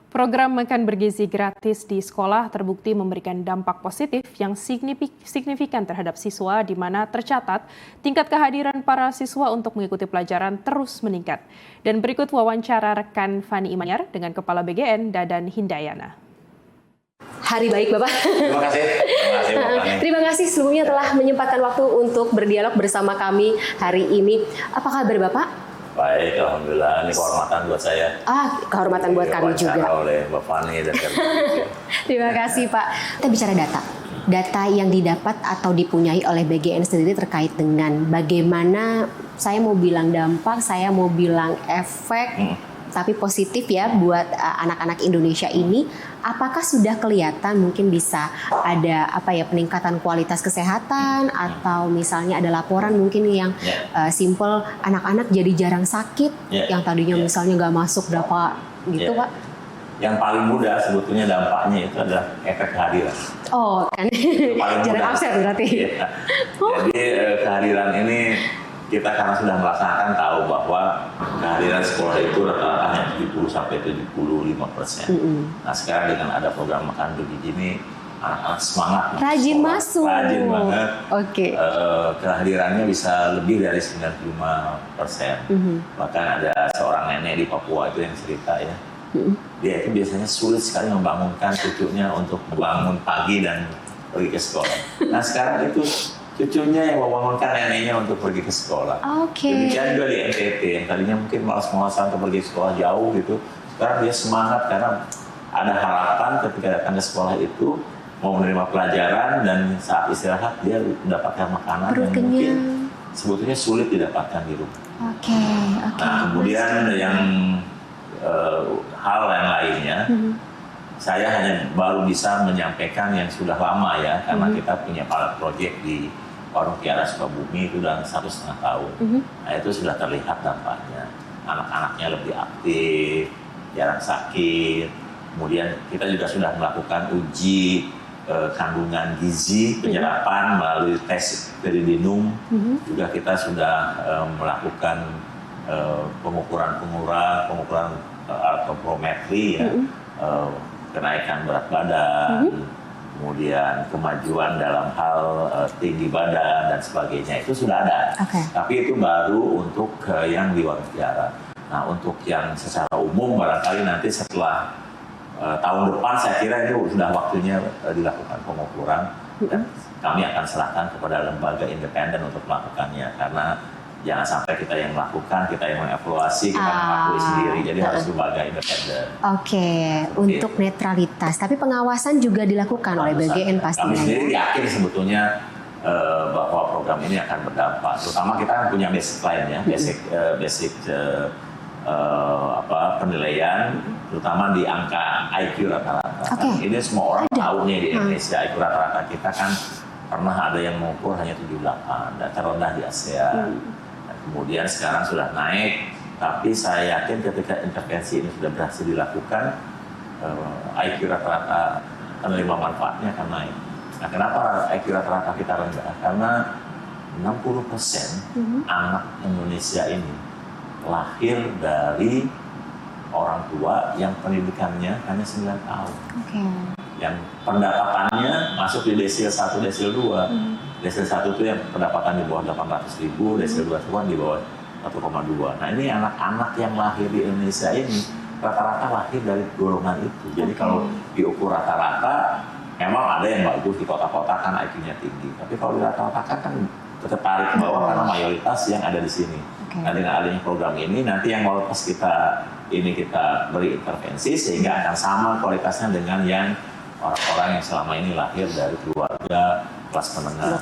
Program makan bergizi gratis di sekolah terbukti memberikan dampak positif yang signifikan terhadap siswa, di mana tercatat tingkat kehadiran para siswa untuk mengikuti pelajaran terus meningkat. Dan berikut wawancara rekan Fani Imanyar dengan Kepala BGN Dadan Hindayana. Hari baik Bapak. Terima kasih. Terima kasih sebelumnya telah menyempatkan waktu untuk berdialog bersama kami hari ini. Apa kabar Bapak? Baik, alhamdulillah. Ini kehormatan buat saya. Kehormatan buat kami juga. Oleh Mbak Fani dan Terima kasih Pak. Kita bicara data. Data yang didapat atau dipunyai oleh BGN sendiri terkait dengan bagaimana, saya mau bilang dampak, saya mau bilang efek, tapi positif ya buat anak-anak Indonesia ini. Apakah sudah kelihatan mungkin bisa ada peningkatan kualitas kesehatan, atau misalnya ada laporan mungkin yang simple, anak-anak jadi jarang sakit yang tadinya misalnya nggak masuk berapa gitu Pak? Yang paling mudah sebetulnya dampaknya itu adalah efek kehadiran. Oh kan, jarang absen berarti. Jadi kehadiran ini kita karena sudah melaksanakan tahu bahwa kehadiran sekolah itu rata-rata hanya 70-75%. Nah sekarang dengan ada program makan bergizi ini, anak-anak semangat. Rajin masuk. Rajin banget. Oke. Kehadirannya bisa lebih dari 95%. Bahkan ada seorang nenek di Papua itu yang cerita ya. Dia itu biasanya sulit sekali membangunkan cucunya untuk bangun pagi dan pergi ke sekolah. Nah sekarang itu cucunya yang membangunkan neneknya untuk pergi ke sekolah. Demikian juga di NTT yang tadinya mungkin malas-malasan untuk pergi ke sekolah jauh gitu. Sekarang dia semangat karena ada harapan ketika datang ke sekolah itu mau menerima pelajaran, dan saat istirahat dia mendapatkan makanan yang mungkin sebetulnya sulit didapatkan di rumah. Nah kemudian yang hal yang lainnya, saya hanya baru bisa menyampaikan yang sudah lama ya, karena kita punya pilot project di Warung Kiara Sukabumi itu dalam 1,5 tahun. Nah itu sudah terlihat dampaknya. Anak-anaknya lebih aktif, jarang sakit. Kemudian kita juga sudah melakukan uji kandungan gizi, penyerapan melalui tes Peridinum. Juga kita sudah melakukan pengukuran antropometri ya, kenaikan berat badan, kemudian kemajuan dalam hal tinggi badan dan sebagainya, itu sudah ada. Tapi itu baru untuk yang di Warung Kiara. Nah untuk yang secara umum barangkali nanti setelah tahun depan saya kira itu sudah waktunya dilakukan pengukuran, dan kami akan serahkan kepada lembaga independen untuk melakukannya, karena jangan sampai kita yang melakukan, kita yang mengevaluasi, kita mengakui sendiri. Jadi harus lembaga independen. Untuk netralitas. Tapi pengawasan juga dilakukan oleh BGN pastinya. Kami sendiri yakin sebetulnya bahwa program ini akan berdampak. Terutama kita kan punya basic line ya, basic penilaian, terutama di angka IQ rata-rata. Ini semua orang tahu nih di Indonesia, IQ rata-rata kita kan pernah ada yang mengukur hanya 78, dan terendah di ASEAN. Kemudian sekarang sudah naik, tapi saya yakin ketika intervensi ini sudah berhasil dilakukan, IQ rata-rata penerima manfaatnya akan naik. Nah, kenapa IQ rata-rata kita rendah? Karena 60% anak Indonesia ini lahir dari orang tua yang pendidikannya hanya 9 tahun. Yang pendapatannya masuk di desil 1, desil 2. Desil 1 itu yang pendapatan di bawah 800.000, desil 2 itu kan di bawah 1,2. Nah ini anak-anak yang lahir di Indonesia ini rata-rata lahir dari golongan itu. Jadi kalau diukur rata-rata, memang ada yang bagus di kota-kota kan IQ-nya tinggi. Tapi kalau di rata-rata kan tetap tarik ke bawah karena mayoritas yang ada di sini. Nah dengan adanya program ini, nanti yang mayoritas kita beri intervensi sehingga akan sama kualitasnya dengan yang orang-orang yang selama ini lahir dari keluarga kelas menengah.